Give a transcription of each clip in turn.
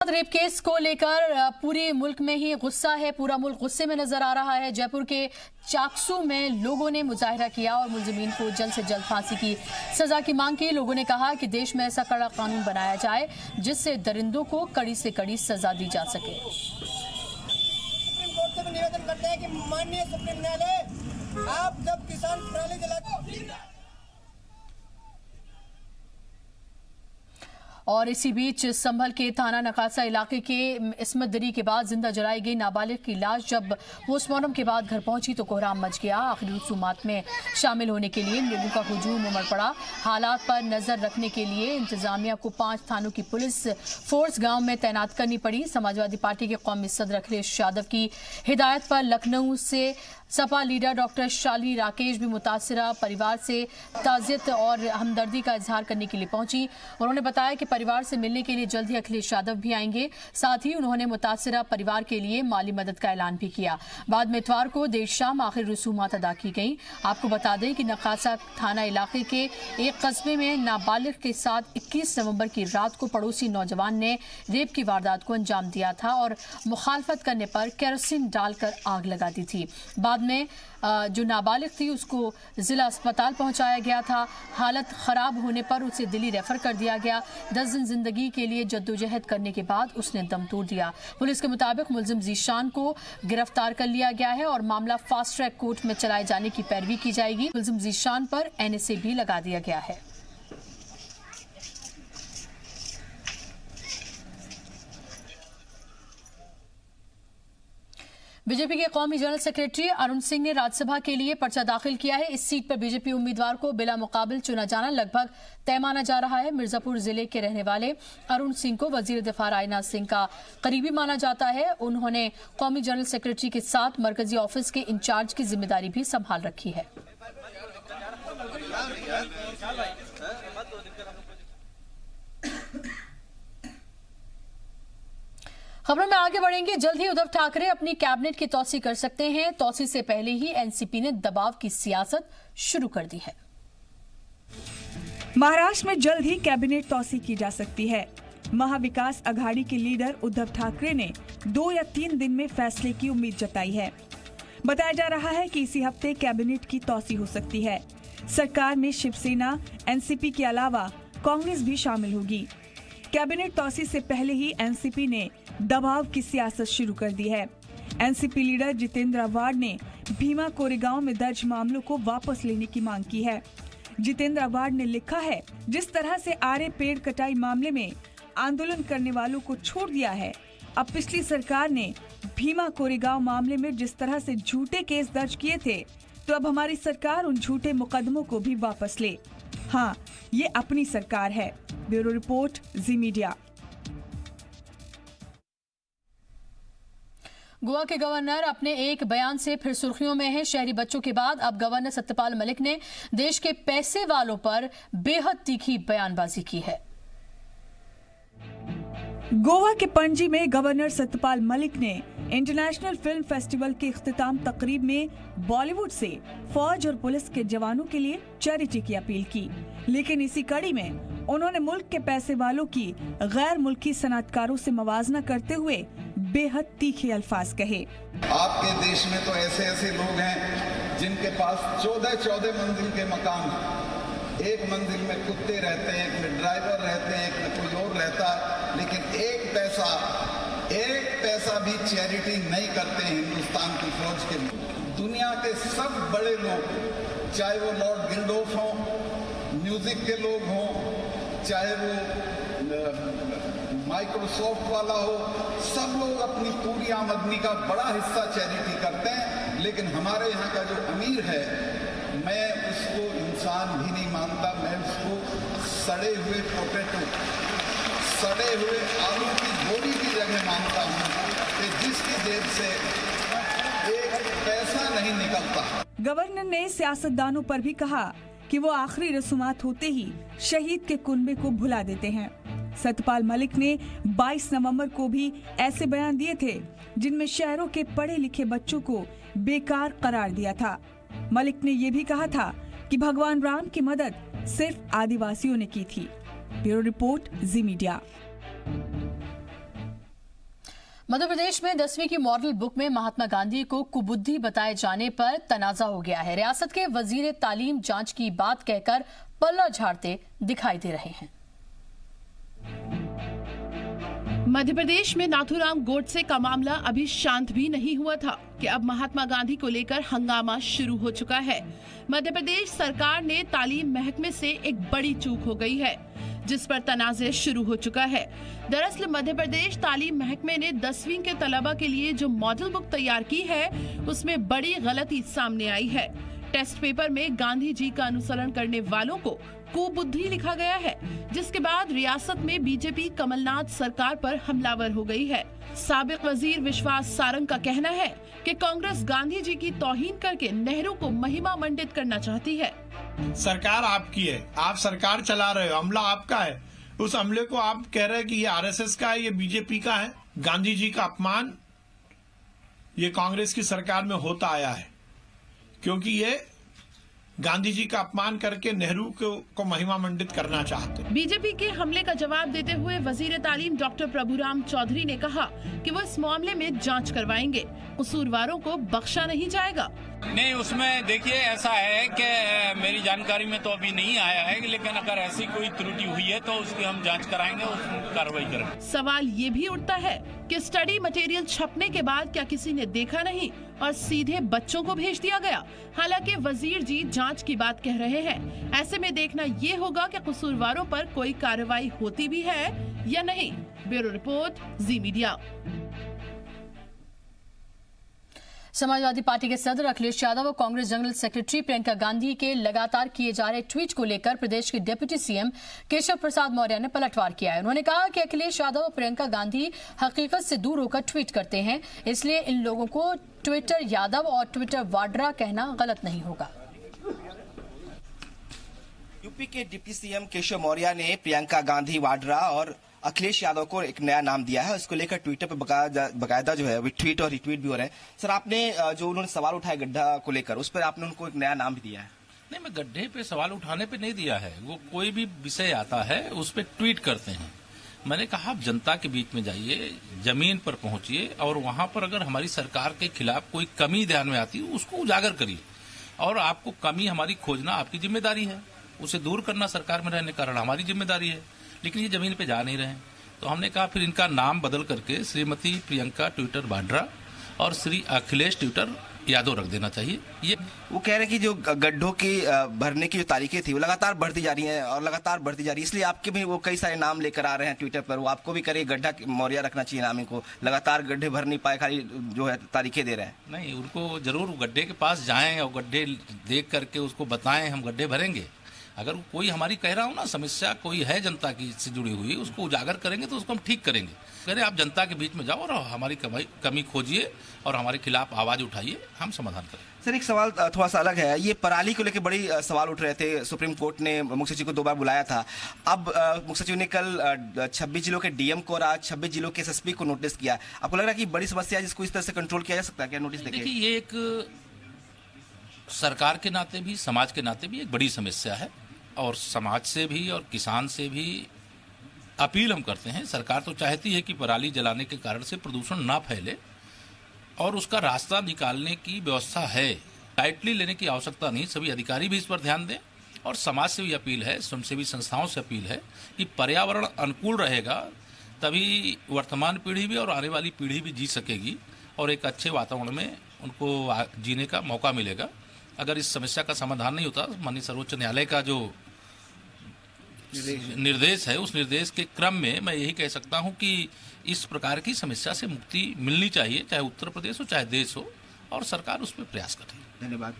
Rape case को लेकर पूरे मुल्क में ही गुस्सा है। पूरा मुल्क गुस्से में नजर आ रहा है। जयपुर के चाकसू में लोगों ने मुजाहिरा किया और मुलजिमीन को जल्द से जल्द फांसी की सजा की मांग की। लोगों ने कहा कि देश में ऐसा कड़ा कानून बनाया जाए जिससे दरिंदों को कड़ी से कड़ी सजा दी जा सके। सुप्रीम कोर्ट से भी निवेदन करते हैं कि माननीय सुप्रीम न्यायालय, आप जब किसान पराली जलाते और इसी बीच संभल के थाना नकासा इलाके के इस्मत दरी के बाद जिंदा जलाई गई नाबालिग की लाश जब पोस्टमार्टम के बाद घर पहुंची तो कोहराम मच गया। आखिरी रसूमात में शामिल होने के लिए लोगों का हुजूम उमड़ पड़ा। हालात पर नजर रखने के लिए इंतजामिया को 5 थानों की पुलिस फोर्स गांव में तैनात करनी पड़ी। समाजवादी पार्टी के कौमी सदर अखिलेश यादव की हिदायत पर लखनऊ से सपा लीडर डॉक्टर शाली राकेश भी मुतासिरा परिवार से ताज़ियत और हमदर्दी का इजहार करने के लिए पहुंची। उन्होंने बताया कि परिवार से मिलने के लिए जल्द ही अखिलेश यादव भी आएंगे। साथ ही उन्होंने मुतासिरा परिवार के लिए माली मदद का ऐलान भी किया। बाद में इतवार को देर शाम आखिरी रसूमात अदा की गई। आपको बता दें कि नकासा थाना इलाके के एक कस्बे में नाबालिग के साथ 21 नवंबर की रात को पड़ोसी नौजवान ने रेप की वारदात को अंजाम दिया था और मुखालफत करने पर केरोसिन डालकर आग लगा दी थी। बाद में जो नाबालिग थी उसको जिला अस्पताल पहुंचाया गया था। हालत खराब होने पर उसे दिल्ली रेफर कर दिया गया। 10 दिन जिंदगी के लिए जद्दोजहद करने के बाद उसने दम तोड़ दिया। पुलिस के मुताबिक मुलजिम जीशान को गिरफ्तार कर लिया गया है और मामला फास्ट ट्रैक कोर्ट में चलाए जाने की पैरवी की जाएगी। मुलजिम जीशान पर NSA भी लगा दिया गया है। बीजेपी के कौमी जनरल सेक्रेटरी अरुण सिंह ने राज्यसभा के लिए पर्चा दाखिल किया है। इस सीट पर बीजेपी उम्मीदवार को बिला मुकाबिल चुना जाना लगभग तय माना जा रहा है। मिर्जापुर जिले के रहने वाले अरुण सिंह को वजीर दिफा राजनाथ सिंह का करीबी माना जाता है। उन्होंने कौमी जनरल सेक्रेटरी के साथ मरकजी ऑफिस के इंचार्ज की जिम्मेदारी भी संभाल रखी है। खबरों में आगे बढ़ेंगे। जल्द ही उद्धव ठाकरे अपनी कैबिनेट की तौसी कर सकते हैं। तौसी से पहले ही एनसीपी ने दबाव की सियासत शुरू कर दी है। महाराष्ट्र में जल्द ही कैबिनेट तौसी की जा सकती है। महाविकास अघाड़ी के लीडर उद्धव ठाकरे ने 2 या 3 दिन में फैसले की उम्मीद जताई है। बताया जा रहा है कि इसी हफ्ते कैबिनेट की तौसी हो सकती है। सरकार में शिवसेना, एनसीपी के अलावा कांग्रेस भी शामिल होगी। कैबिनेट तौसी से पहले ही एनसीपी ने दबाव की सियासत शुरू कर दी है। एनसीपी लीडर जितेंद्र अवार्ड ने भीमा कोरेगांव में दर्ज मामलों को वापस लेने की मांग की है। जितेंद्र अवार्ड ने लिखा है, जिस तरह से आरे पेड़ कटाई मामले में आंदोलन करने वालों को छोड़ दिया है, अब पिछली सरकार ने भीमा कोरेगांव मामले में जिस तरह से झूठे केस दर्ज किए थे, तो अब हमारी सरकार उन झूठे मुकदमों को भी वापस ले। हाँ, ये अपनी सरकार है। ब्यूरो रिपोर्ट, जी मीडिया। गोवा के गवर्नर अपने एक बयान से फिर सुर्खियों में हैं। शहरी बच्चों के बाद अब गवर्नर सत्यपाल मलिक ने देश के पैसे वालों पर बेहद तीखी बयानबाजी की है। गोवा के पणजी में गवर्नर सत्यपाल मलिक ने इंटरनेशनल फिल्म फेस्टिवल के इख्तिताम तकरीब में बॉलीवुड से फौज और पुलिस के जवानों के लिए चैरिटी की अपील की। लेकिन इसी कड़ी में उन्होंने मुल्क के पैसे वालों की गैर मुल्की सनअतकारों से मवाजना करते हुए बेहद तीखे अल्फाज कहे। आपके देश में तो ऐसे ऐसे लोग हैं जिनके पास 14 मंजिल के मकान हैं। एक मंजिल में कुत्ते रहते हैं, एक में ड्राइवर रहते हैं, एक में कोई और रहता है, लेकिन एक पैसा भी चैरिटी नहीं करते हैं हिंदुस्तान की फौज के लोग। दुनिया के सब बड़े लोग, चाहे वो लॉर्ड गिल्डोफ हों, म्यूजिक के लोग हों, चाहे वो माइक्रोसॉफ्ट वाला हो, सब लोग अपनी पूरी आमदनी का बड़ा हिस्सा चैरिटी करते हैं। लेकिन हमारे यहाँ का जो अमीर है, मैं उसको इंसान भी नहीं मानता। मैं उसको सड़े हुए पोटैटो, सड़े हुए आलू की गोली की जगह मानता हूँ कि जिसकी जेब से एक पैसा नहीं निकलता। गवर्नर ने सियासतदानों पर भी कहा कि वो आखिरी रसूमात होते ही शहीद के कुनबे को भुला देते हैं। सत्यपाल मलिक ने 22 नवंबर को भी ऐसे बयान दिए थे जिनमें शहरों के पढ़े लिखे बच्चों को बेकार करार दिया था। मलिक ने ये भी कहा था कि भगवान राम की मदद सिर्फ आदिवासियों ने की थी। ब्यूरो रिपोर्ट, जी मीडिया। मध्य प्रदेश में 10वीं की मॉडल बुक में महात्मा गांधी को कुबुद्धि बताए जाने पर तनाजा हो गया है। रियासत के वजीर तालीम जांच की बात कहकर पल्ला झाड़ते दिखाई दे रहे हैं। मध्य प्रदेश में नाथूराम गोडसे का मामला अभी शांत भी नहीं हुआ था कि अब महात्मा गांधी को लेकर हंगामा शुरू हो चुका है। मध्य प्रदेश सरकार ने तालीम महकमे से एक बड़ी चूक हो गई है, जिस पर तनाज़े शुरू हो चुका है। दरअसल मध्य प्रदेश तालीम महकमे ने 10वीं के तलबा के लिए जो मॉडल बुक तैयार की है, उसमें बड़ी गलती सामने आई है। टेस्ट पेपर में गांधी जी का अनुसरण करने वालों को कुबुद्धि लिखा गया है, जिसके बाद रियासत में बीजेपी कमलनाथ सरकार पर हमलावर हो गई है। साबिक वजीर विश्वास सारंग का कहना है कि कांग्रेस गांधी जी की तौहीन करके नेहरू को महिमा मंडित करना चाहती है। सरकार आपकी है, आप सरकार चला रहे हो, अमला आपका है। उस अमले को आप कह रहे हैं कि ये आरएसएस का है, ये बीजेपी का है। गांधी जी का अपमान ये कांग्रेस की सरकार में होता आया है, क्योंकि ये गांधी जी का अपमान करके नेहरू को महिमा मंडित करना चाहते हैं। बीजेपी के हमले का जवाब देते हुए वजीर तालीम डॉक्टर प्रभुराम चौधरी ने कहा कि वो इस मामले में जांच करवाएंगे, कसूरवारों को बख्शा नहीं जाएगा। नहीं, उसमें देखिए ऐसा है कि मेरी जानकारी में तो अभी नहीं आया है, लेकिन अगर ऐसी कोई त्रुटि हुई है तो उसकी हम जांच कराएंगे, उसकी कार्रवाई करेंगे। सवाल ये भी उठता है कि स्टडी मटेरियल छपने के बाद क्या किसी ने देखा नहीं और सीधे बच्चों को भेज दिया गया? हालांकि वजीर जी जांच की बात कह रहे हैं। ऐसे में देखना ये होगा कि कसूरवारों पर कोई कार्रवाई होती भी है या नहीं। ब्यूरो रिपोर्ट, जी मीडिया। समाजवादी पार्टी के सदर अखिलेश यादव और कांग्रेस जनरल सेक्रेटरी प्रियंका गांधी के लगातार किए जा रहे ट्वीट को लेकर प्रदेश के डिप्टी सीएम केशव प्रसाद मौर्य ने पलटवार किया है। उन्होंने कहा कि अखिलेश यादव और प्रियंका गांधी हकीकत से दूर होकर ट्वीट करते हैं, इसलिए इन लोगों को ट्विटर यादव और ट्विटर वाड्रा कहना गलत नहीं होगा। यूपी के डिप्टी सीएम केशव मौर्य ने प्रियंका गांधी वाड्रा और अखिलेश यादव को एक नया नाम दिया है। इसको लेकर ट्विटर पर बकायदा जो है अभी ट्वीट और रिट्वीट भी हो रहे हैं। सर, आपने जो उन्होंने सवाल उठाया गड्ढा को लेकर, उस पर आपने उनको एक नया नाम भी दिया है। नहीं, मैं गड्ढे पे सवाल उठाने पे नहीं दिया है। वो कोई भी विषय आता है उस पर ट्वीट करते हैं। मैंने कहा आप जनता के बीच में जाइए, जमीन पर पहुंचिए और वहां पर अगर हमारी सरकार के खिलाफ कोई कमी ध्यान में आती है उसको उजागर करिए। और आपको कमी हमारी खोजना आपकी जिम्मेदारी है, उसे दूर करना सरकार में रहने के कारण हमारी जिम्मेदारी है। लेकिन ये जमीन पे जा नहीं रहे हैं, तो हमने कहा फिर इनका नाम बदल करके श्रीमती प्रियंका ट्विटर वाड्रा और श्री अखिलेश ट्विटर यादव रख देना चाहिए। ये वो कह रहे हैं कि जो गड्ढों की भरने की जो तारीखें थी वो लगातार बढ़ती जा रही हैं और लगातार बढ़ती जा रही है, इसलिए आपके भी वो कई सारे नाम लेकर आ रहे हैं ट्विटर पर। वो आपको भी करिए गड्ढा मौर्य रखना चाहिए नाम, इनको लगातार गड्ढे भर नहीं पाए, खाली जो है तारीखें दे रहे हैं। नहीं, उनको जरूर गड्ढे के पास जाएं और गड्ढे देख करके उसको बताएं हम गड्ढे भरेंगे। अगर कोई हमारी कह रहा हो ना समस्या कोई है जनता की से जुड़ी हुई, उसको उजागर करेंगे तो उसको हम ठीक करेंगे। कह आप जनता के बीच में जाओ और हमारी कमी खोजिए और हमारे खिलाफ आवाज उठाइए, हम समाधान करें। सर, एक सवाल थोड़ा सा अलग है। ये पराली को लेकर बड़ी सवाल उठ रहे थे। सुप्रीम कोर्ट ने मुख्य सचिव को 2 बार बुलाया था। अब मुख्य सचिव ने कल 26 जिलों के डीएम को और आज 26 जिलों के एसएसपी को नोटिस किया। आपको लग रहा है कि बड़ी समस्या है जिसको इस तरह से कंट्रोल किया जा सकता है क्या? नोटिस देखिए, ये एक सरकार के नाते भी समाज के नाते भी एक बड़ी समस्या है और समाज से भी और किसान से भी अपील हम करते हैं। सरकार तो चाहती है कि पराली जलाने के कारण से प्रदूषण ना फैले और उसका रास्ता निकालने की व्यवस्था है। टाइटली लेने की आवश्यकता नहीं, सभी अधिकारी भी इस पर ध्यान दें और समाज से भी अपील है, स्वयंसेवी संस्थाओं से अपील है कि पर्यावरण अनुकूल रहेगा तभी वर्तमान पीढ़ी भी और आने वाली पीढ़ी भी जी सकेगी और एक अच्छे वातावरण में उनको जीने का मौका मिलेगा। अगर इस समस्या का समाधान नहीं होता, माननीय सर्वोच्च न्यायालय का जो निर्देश है उस निर्देश के क्रम में मैं यही कह सकता हूं कि इस प्रकार की समस्या से मुक्ति मिलनी चाहिए, चाहे उत्तर प्रदेश हो चाहे देश हो, और सरकार उस पर प्रयास कर रही है। धन्यवाद।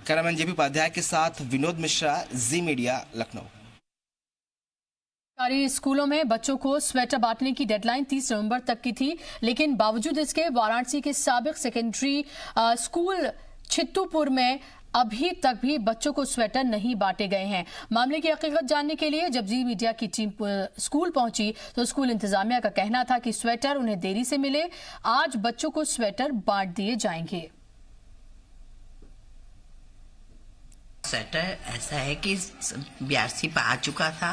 कैमरामैन जेपी उपाध्याय के साथ विनोद मिश्रा, जी मीडिया, लखनऊ। सरकारी स्कूलों में बच्चों को स्वेटर बांटने की डेडलाइन 30 नवंबर तक की थी, लेकिन बावजूद इसके वाराणसी के साबिक सेकेंडरी स्कूल छित्तूपुर में अभी तक भी बच्चों को स्वेटर नहीं बांटे गए हैं। मामले की हकीकत जानने के लिए जब जी मीडिया की टीम स्कूल पहुंची तो स्कूल इंतजामिया का कहना था कि स्वेटर उन्हें देरी से मिले, आज बच्चों को स्वेटर बांट दिए जाएंगे। स्वेटर ऐसा है कि BRC पर आ चुका था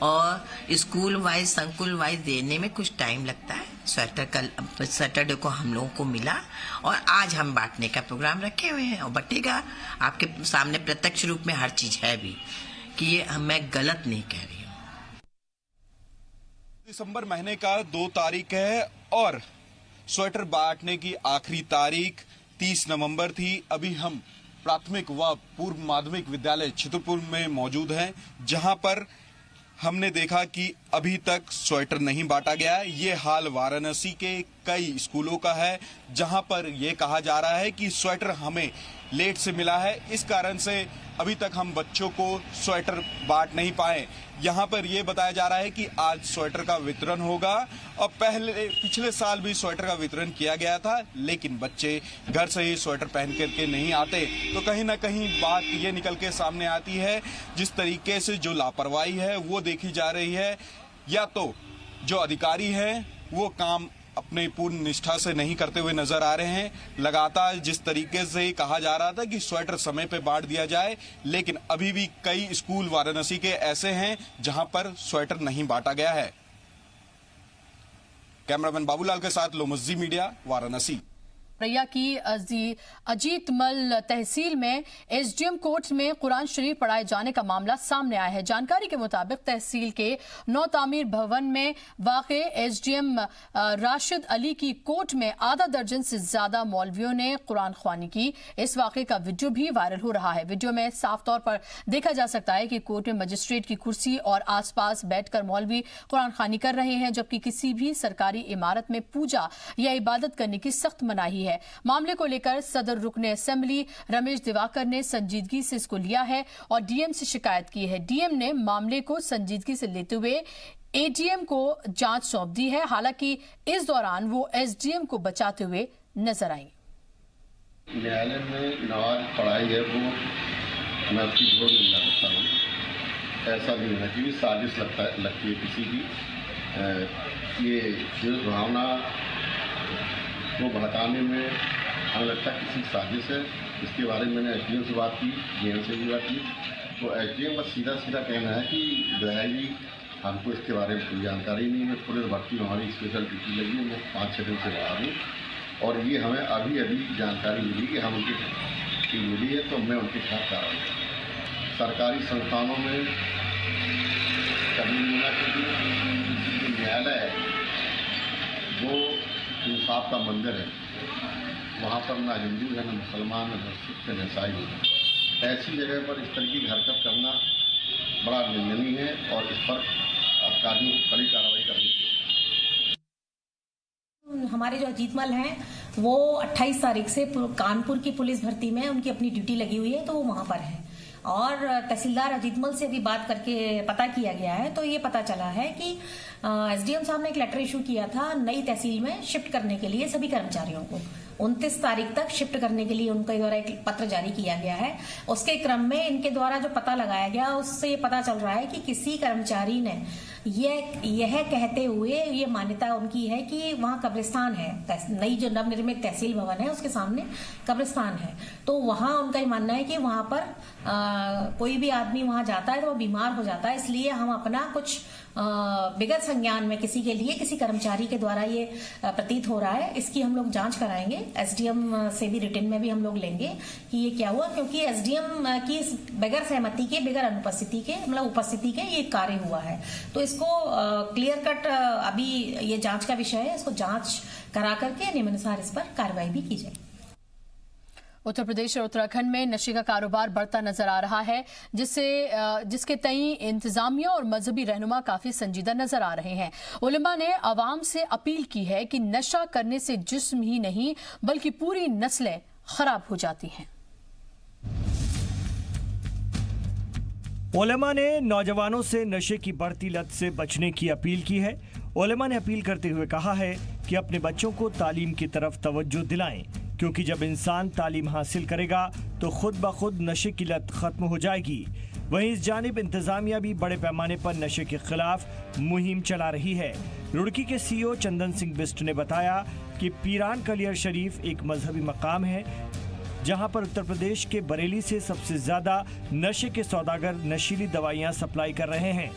और स्कूल वाइज संकुल वाइज देने में कुछ टाइम लगता है। स्वेटर कल सैटरडे को हम लोगों को मिला और आज हम बांटने का प्रोग्राम रखे हुए हैं और बटेगा। आपके सामने प्रत्यक्ष रूप में हर चीज है भी कि ये मैं गलत नहीं कह रही हूँ। दिसंबर महीने का 2 तारीख है और स्वेटर बांटने की आखिरी तारीख 30 नवंबर थी। अभी हम प्राथमिक व पूर्व माध्यमिक विद्यालय चित्रपुर में मौजूद हैं, जहां पर हमने देखा कि अभी तक स्वेटर नहीं बांटा गया है। ये हाल वाराणसी के कई स्कूलों का है, जहां पर यह कहा जा रहा है कि स्वेटर हमें लेट से मिला है, इस कारण से अभी तक हम बच्चों को स्वेटर बांट नहीं पाए। यहाँ पर यह बताया जा रहा है कि आज स्वेटर का वितरण होगा और पिछले साल भी स्वेटर का वितरण किया गया था, लेकिन बच्चे घर से ही स्वेटर पहन करके नहीं आते। तो कहीं ना कहीं बात ये निकल के सामने आती है, जिस तरीके से जो लापरवाही है वो देखी जा रही है, या तो जो अधिकारी हैं वो काम अपने पूर्ण निष्ठा से नहीं करते हुए नजर आ रहे हैं। लगातार जिस तरीके से कहा जा रहा था कि स्वेटर समय पे बांट दिया जाए, लेकिन अभी भी कई स्कूल वाराणसी के ऐसे हैं जहां पर स्वेटर नहीं बांटा गया है। कैमरामैन बाबूलाल के साथ लोमज्जी मीडिया, वाराणसी। रैया की अजीतमल तहसील में SDM कोर्ट में कुरान शरीफ पढ़ाए जाने का मामला सामने आया है। जानकारी के मुताबिक तहसील के नौ तामीर भवन में वाक़े SDM राशिद अली की कोर्ट में आधा दर्जन से ज्यादा मौलवियों ने कुरान ख्वानी की। इस वाक़े का वीडियो भी वायरल हो रहा है। वीडियो में साफ तौर पर देखा जा सकता है कि कोर्ट में मजिस्ट्रेट की कुर्सी और आसपास बैठकर मौलवी कुरान ख्वानी कर रहे हैं, जबकि किसी भी सरकारी इमारत में पूजा या इबादत करने की सख्त मनाही है। मामले को लेकर सदर रुकने असेंबली रमेश दिवाकर ने संजीदगी से इसको लिया है और DM से शिकायत की है। DM ने मामले को संजीदगी से लेते हुए ADM को जांच सौंप दी है। हालांकि इस दौरान वो SDM को बचाते हुए नजर आई। न्यायालय में नमाज पढ़ाई है वो मैं उसकी घोर निंदा करता हूँ। ऐसा नहीं होना चाहिए, साजिश लगती है किसी की। ये जो भावना वो भड़काने में हमें लगता है किसी साजिश है। इसके बारे में मैंने SDM से बात की, DM से भी बात की, तो SDM बस सीधा कहना है कि विधायक जी हमको इसके बारे में कोई जानकारी नहीं है। पुलिस भर्ती में हमारी स्पेशल ड्यूटी लगी है, मैं 5-6 दिन से बाहर हूँ और ये हमें अभी जानकारी मिली कि हम उनकी टीम मिली है, तो मैं उनके खिलाफ कार्रवाई करूँ। सरकारी संस्थानों में कभी नहीं होना चाहिए। न्यायालय है वो इंसाफ का मंदिर है, वहाँ पर ना हिंदू है, ना मुसलमान, ना सिख, ना ईसाई है। ऐसी जगह पर इस तरह की हरकत करना बड़ा निंदनीय है और इस पर अधिकारियों को कड़ी कार्रवाई करनी चाहिए। हमारे जो अजीतमल हैं वो 28 तारीख से कानपुर की पुलिस भर्ती में उनकी अपनी ड्यूटी लगी हुई है, तो वो वहाँ पर है। और तहसीलदार अजीतमल से भी बात करके पता किया गया है, तो ये पता चला है कि SDM साहब ने एक लेटर इशू किया था नई तहसील में शिफ्ट करने के लिए सभी कर्मचारियों को। 29 तारीख तक शिफ्ट करने के लिए उनके द्वारा एक पत्र जारी किया गया है। उसके क्रम में इनके द्वारा जो पता लगाया गया उससे ये पता चल रहा है कि किसी कर्मचारी ने यह कहते हुए ये मान्यता उनकी है कि वहाँ कब्रिस्तान है, नई जो नवनिर्मित तहसील भवन है उसके सामने कब्रिस्तान है, तो वहाँ उनका ये मानना है कि वहाँ पर कोई भी आदमी वहाँ जाता है तो वो बीमार हो जाता है, इसलिए हम अपना कुछ विगत संज्ञान में किसी के लिए किसी कर्मचारी के द्वारा ये प्रतीत हो रहा है। इसकी हम लोग जांच कराएंगे, SDM से भी रिटन में भी हम लोग लेंगे कि ये क्या हुआ, क्योंकि SDM की बगैर सहमति के, बगैर अनुपस्थिति के, मतलब उपस्थिति के ये कार्य हुआ है। तो इसको क्लियर कट अभी ये जांच का विषय है, इसको जांच करा करके नियमानुसार इस पर कार्रवाई भी की जाए। उत्तर प्रदेश और उत्तराखंड में नशे का कारोबार बढ़ता नजर आ रहा है, जिसके तई इंतजामिया और मजहबी रहनुमा काफी संजीदा नजर आ रहे हैं। उलमा ने अवाम से अपील की है कि नशा करने से जिस्म ही नहीं बल्कि पूरी नस्लें खराब हो जाती हैं। उलमा ने नौजवानों से नशे की बढ़ती लत से बचने की अपील की है। उलमा ने अपील करते हुए कहा है कि अपने बच्चों को तालीम की तरफ तवज्जो दिलाएं, क्योंकि जब इंसान तालीम हासिल करेगा तो खुद ब खुद नशे की लत खत्म हो जाएगी। वहीं इस जानिब इंतजामिया भी बड़े पैमाने पर नशे के खिलाफ मुहिम चला रही है। रुड़की के CEO चंदन सिंह बिस्ट ने बताया कि पीरान कलियर शरीफ एक मजहबी मकाम है जहां पर उत्तर प्रदेश के बरेली से सबसे ज्यादा नशे के सौदागर नशीली दवाइयां सप्लाई कर रहे हैं।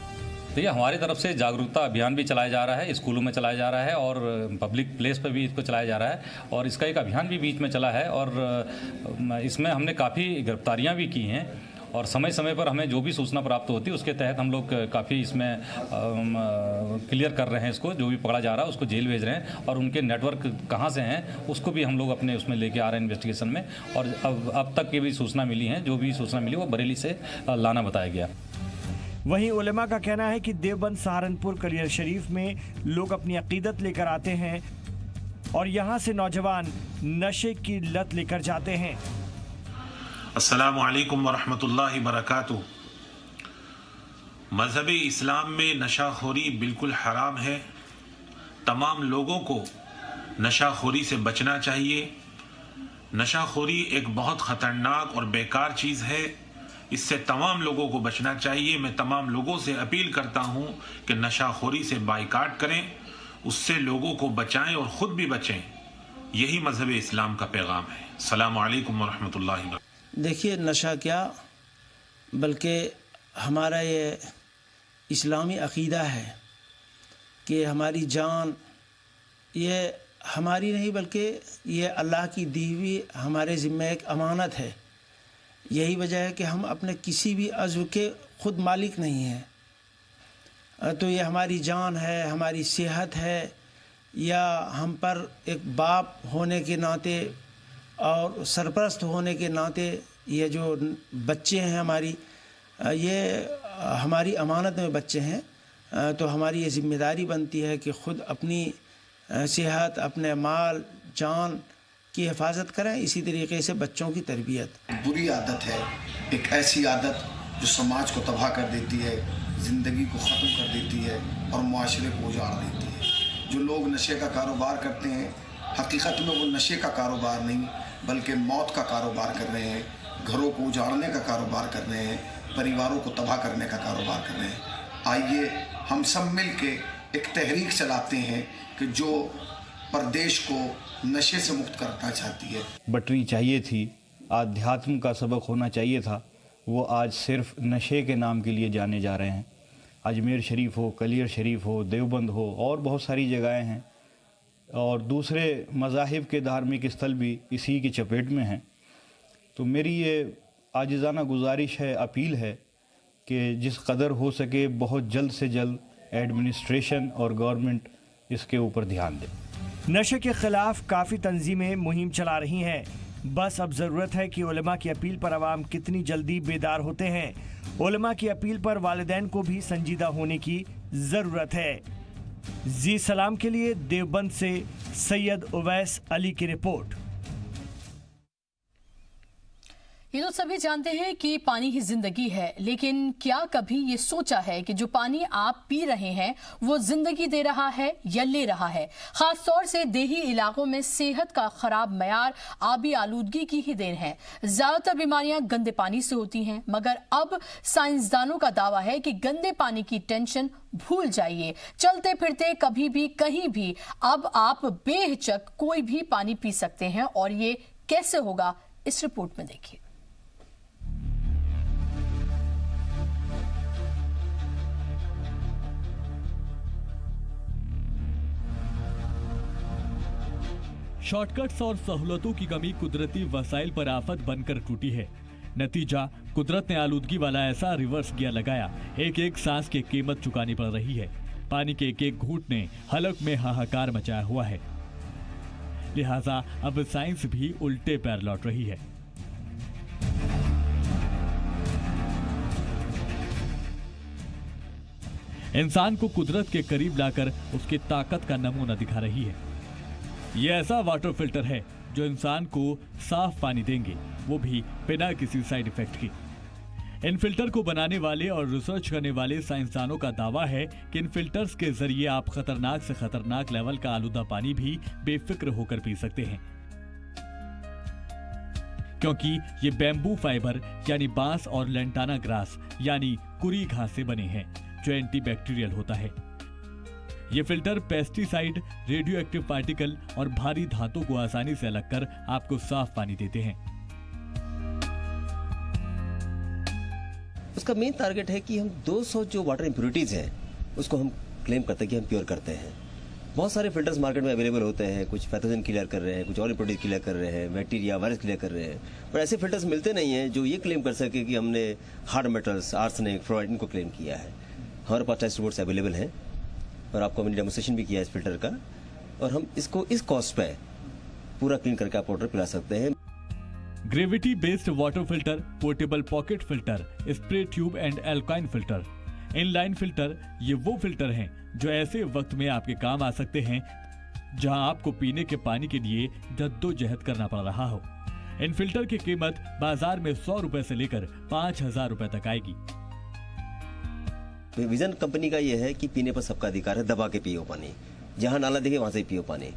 तो ये हमारी तरफ से जागरूकता अभियान भी चलाया जा रहा है, स्कूलों में चलाया जा रहा है और पब्लिक प्लेस पर भी इसको चलाया जा रहा है और इसका एक अभियान भी बीच में चला है और इसमें हमने काफ़ी गिरफ्तारियां भी की हैं और समय समय पर हमें जो भी सूचना प्राप्त होती है उसके तहत हम लोग काफ़ी इसमें क्लियर कर रहे हैं। इसको जो भी पकड़ा जा रहा है उसको जेल भेज रहे हैं और उनके नेटवर्क कहाँ से हैं उसको भी हम लोग अपने उसमें लेके आ रहे हैं इन्वेस्टिगेशन में। और अब तक की भी सूचना मिली है, जो भी सूचना मिली वो बरेली से लाना बताया गया। वहीं उलेमा का कहना है कि देवबंद, सहारनपुर, कलियर शरीफ में लोग अपनी अकीदत लेकर आते हैं और यहाँ से नौजवान नशे की लत लेकर जाते हैं। अस्सलामु अलैकुम वरहमतुल्लाहि बरकातुहू। मज़हब इस्लाम में नशाखोरी बिल्कुल हराम है। तमाम लोगों को नशाखोरी से बचना चाहिए। नशाखोरी एक बहुत ख़तरनाक और बेकार चीज़ है, इससे तमाम लोगों को बचना चाहिए। मैं तमाम लोगों से अपील करता हूं कि नशाखोरी से बाइकाट करें, उससे लोगों को बचाएं और ख़ुद भी बचें। यही मज़हब इस्लाम का पैगाम है। अस्सलामु अलैकुम वरहमतुल्लाहि वबरकातुहू। देखिए, नशा क्या बल्कि हमारा ये इस्लामी अक़ीदा है कि हमारी जान ये हमारी नहीं बल्कि ये अल्लाह की दी हुई हमारे ज़िम्मे एक अमानत है। यही वजह है कि हम अपने किसी भी अज़्व के ख़ुद मालिक नहीं हैं। तो ये हमारी जान है, हमारी सेहत है, या हम पर एक बाप होने के नाते और सरपरस्त होने के नाते ये जो बच्चे हैं हमारी, ये हमारी अमानत में बच्चे हैं। तो हमारी ये ज़िम्मेदारी बनती है कि ख़ुद अपनी सेहत, अपने माल, जान की हिफाजत करें, इसी तरीके से बच्चों की तरबियत। बुरी आदत है, एक ऐसी आदत जो समाज को तबाह कर देती है, ज़िंदगी को ख़त्म कर देती है और मुआशरे को उजाड़ देती है। जो लोग नशे का कारोबार करते हैं, हकीकत में वो नशे का कारोबार नहीं बल्कि मौत का कारोबार कर रहे हैं, घरों को उजाड़ने का कारोबार कर रहे हैं, परिवारों को तबाह करने का कारोबार कर रहे हैं। आइए हम सब मिल के एक तहरीक चलाते हैं कि जो प्रदेश को नशे से मुक्त करना चाहती है। बटनी चाहिए थी, आध्यात्म का सबक होना चाहिए था, वो आज सिर्फ नशे के नाम के लिए जाने जा रहे हैं। अजमेर शरीफ हो, कलियर शरीफ हो, देवबंद हो और बहुत सारी जगहें हैं और दूसरे मज़ाहिब के धार्मिक स्थल भी इसी की चपेट में हैं। तो मेरी ये आजिज़ाना गुजारिश है, अपील है कि जिस कदर हो सके बहुत जल्द से जल्द एडमिनिस्ट्रेशन और गवर्नमेंट इसके ऊपर ध्यान दे। नशे के खिलाफ काफ़ी तंजीमें मुहिम चला रही हैं। बस अब ज़रूरत है कि उलेमा की अपील पर आवाम कितनी जल्दी बेदार होते हैं। उलेमा की अपील पर वालिदैन को भी संजीदा होने की ज़रूरत है। जी सलाम के लिए देवबंद से सैयद उवैस अली की रिपोर्ट। ये तो सभी जानते हैं कि पानी ही जिंदगी है, लेकिन क्या कभी ये सोचा है कि जो पानी आप पी रहे हैं वो जिंदगी दे रहा है या ले रहा है? खास तौर से देही इलाकों में सेहत का खराब मयार आबी आलूदगी की ही देन है। ज्यादातर बीमारियां गंदे पानी से होती हैं, मगर अब साइंसदानों का दावा है कि गंदे पानी की टेंशन भूल जाइए। चलते फिरते कभी भी कहीं भी अब आप बेहिचक कोई भी पानी पी सकते हैं। और ये कैसे होगा, इस रिपोर्ट में देखिए। शॉर्टकट्स और सहूलतों की कमी कुदरती वसाइल पर आफत बनकर टूटी है। नतीजा, कुदरत ने आलूदगी वाला ऐसा रिवर्स गियर लगाया, एक एक सांस की कीमत चुकानी पड़ रही है। पानी के एक एक घूंट ने हलक में हाहाकार मचाया हुआ है। लिहाजा अब साइंस भी उल्टे पैर लौट रही है। इंसान को कुदरत के करीब लाकर उसकी ताकत का नमूना दिखा रही है। ये ऐसा वाटर फिल्टर है जो इंसान को साफ पानी देंगे, वो भी बिना किसी साइड इफेक्ट की। इन फिल्टर को बनाने वाले और रिसर्च करने वाले साइंसदानों का दावा है कि इन फिल्टर्स के जरिए आप खतरनाक से खतरनाक लेवल का आलूदा पानी भी बेफिक्र होकर पी सकते हैं, क्योंकि ये बैम्बू फाइबर यानी बांस और लेंटाना ग्रास यानी कुरी घास से बने हैं, जो एंटीबैक्टीरियल होता है। ये filter pesticide, radio active particle और भारी धातु को आसानी से अलग कर आपको साफ पानी देते हैं। उसका मेन टारगेट है कि हम 200 जो वाटर इम्प्योरिटीज़ हैं उसको हम क्लेम करते हैं कि हम प्योर करते हैं। बहुत सारे फिल्टर्स मार्केट में अवेलेबल होते हैं, कुछ पैथोजन क्लियर कर रहे हैं, कुछ और इम्प्योरिटीज क्लियर कर रहे हैं, बैक्टीरिया वायरस क्लियर कर रहे हैं, पर ऐसे फिल्टर्स मिलते नहीं हैं जो ये क्लेम कर सके कि हमने हार्ड मेटल्स, आर्सेनिक, फ्लोराइड इनको क्लेम किया है। हमारे पास टेस्ट रिपोर्ट्स अवेलेबल हैं और आपको हमने डेमोस्ट्रेशन भी किया है इस फिल्टर का, और हम इसको इस कॉस्ट पे पूरा क्लीन करके आप वाटर पिला सकते हैं। Gravity based water filter, portable pocket filter, spray tube and alkyne filter, inline filter, ये वो फिल्टर हैं जो ऐसे वक्त में आपके काम आ सकते हैं जहां आपको पीने के पानी के लिए जद्दोजहद करना पड़ रहा हो। इन फिल्टर की कीमत बाजार में 100 रुपए से लेकर 5,000 रुपए तक आएगी। विजन कंपनी का ये है कि पीने पर सबका अधिकार है, दबा के पियो पानी, जहां नाला दिखे वहां से पियो पानी।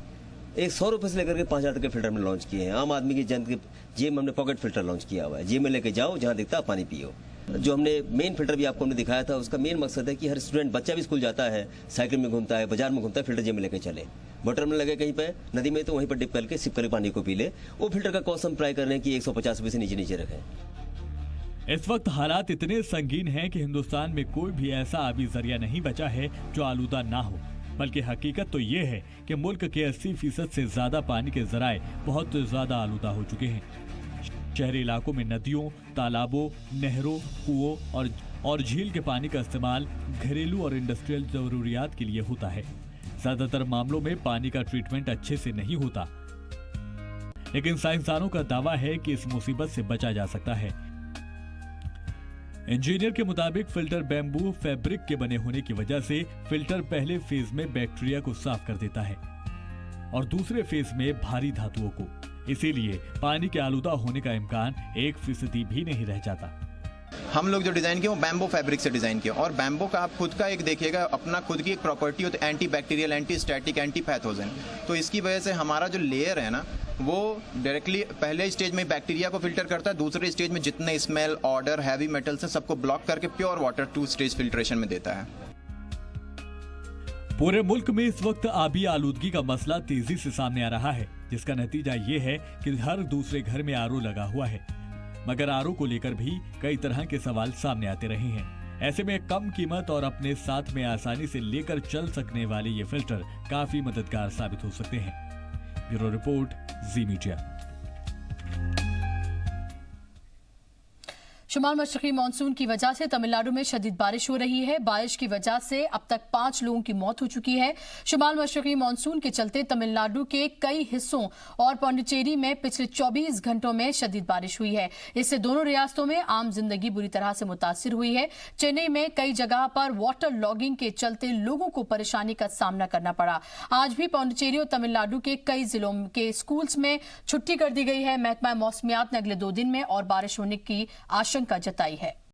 एक 100 रुपए से लेकर के 5,000 तक के फिल्टर में लॉन्च किए हैं। आम आदमी की जेब में हमने पॉकेट फिल्टर लॉन्च किया हुआ है, जेब में लेके जाओ, जहां दिखता है पानी पियो। जो हमने मेन फिल्टर भी आपको हमने दिखाया था, उसका मेन मकसद है कि हर स्टूडेंट, बच्चा भी स्कूल जाता है, साइकिल में घूमता है, बाजार में घूमता है, फिल्टर जेब में लेके चले, बॉटल में लगे कहीं पे नदी में तो वहीं पर डिप करके सिप करके पानी को पी ले। वो फिल्टर का कॉस्ट हम ट्राई कर रहे हैं कि 150 रुपए से नीचे रखें। इस वक्त हालात इतने संगीन हैं कि हिंदुस्तान में कोई भी ऐसा आबी जरिया नहीं बचा है जो आलूदा ना हो, बल्कि हकीकत तो ये है कि मुल्क के 80% से ज्यादा पानी के जराए बहुत ज्यादा आलूदा हो चुके हैं। शहरी इलाकों में नदियों, तालाबों, नहरों, कुओं और झील के पानी का इस्तेमाल घरेलू और इंडस्ट्रियल जरूरियात के लिए होता है। ज्यादातर मामलों में पानी का ट्रीटमेंट अच्छे से नहीं होता, लेकिन साइंसदानों का दावा है कि इस मुसीबत से बचा जा सकता है। इंजीनियर के मुताबिक फिल्टर बैम्बू फैब्रिक के बने होने की वजह से फिल्टर पहले फेज में बैक्टीरिया को साफ कर देता है और दूसरे फेज में भारी धातुओं को। इसीलिए पानी के आलूदा होने का इम्कान 1% भी नहीं रह जाता। हम लोग जो डिजाइन किए वो बैम्बो फैब्रिक से डिजाइन किए, और बैम्बो का आप खुद का एक देखिएगा, अपना खुद की एक प्रॉपर्टी होती है, anti bacterial, anti static, anti pathogen. तो इसकी वजह से हमारा जो लेयर है ना, वो डायरेक्टली पहले स्टेज में बैक्टीरिया को फिल्टर करता है, दूसरे स्टेज में जितने स्मेल, ऑर्डर, हैवी मेटल्स हैं सबको ब्लॉक करके प्योर वाटर 2 स्टेज फिल्ट्रेशन में देता है। पूरे मुल्क में इस वक्त आबी आलूदगी का मसला तेजी से सामने आ रहा है, जिसका नतीजा ये है कि हर दूसरे घर में आरओ लगा हुआ है, मगर आरओ को लेकर भी कई तरह के सवाल सामने आते रहे हैं। ऐसे में कम कीमत और अपने साथ में आसानी से लेकर चल सकने वाले ये फिल्टर काफी मददगार साबित हो सकते हैं। ब्यूरो रिपोर्ट, जी मीडिया। शुमाल मशरकी मानसून की वजह से तमिलनाडु में शदीद बारिश हो रही है। बारिश की वजह से अब तक 5 लोगों की मौत हो चुकी है। शुमाल मशरकी मानसून के चलते तमिलनाडु के कई हिस्सों और पौंडीचेरी में पिछले 24 घंटों में शदीद बारिश हुई है। इससे दोनों रियासतों में आम जिंदगी बुरी तरह से मुतासिर हुई है। चेन्नई में कई जगह पर वाटर लॉगिंग के चलते लोगों को परेशानी का सामना करना पड़ा। आज भी पौंडीचेरी और तमिलनाडु के कई जिलों के स्कूल्स में छुट्टी कर दी गई है। महकमा मौसमियात ने अगले 2 दिन में और बारिश होने की आशंका जताई है।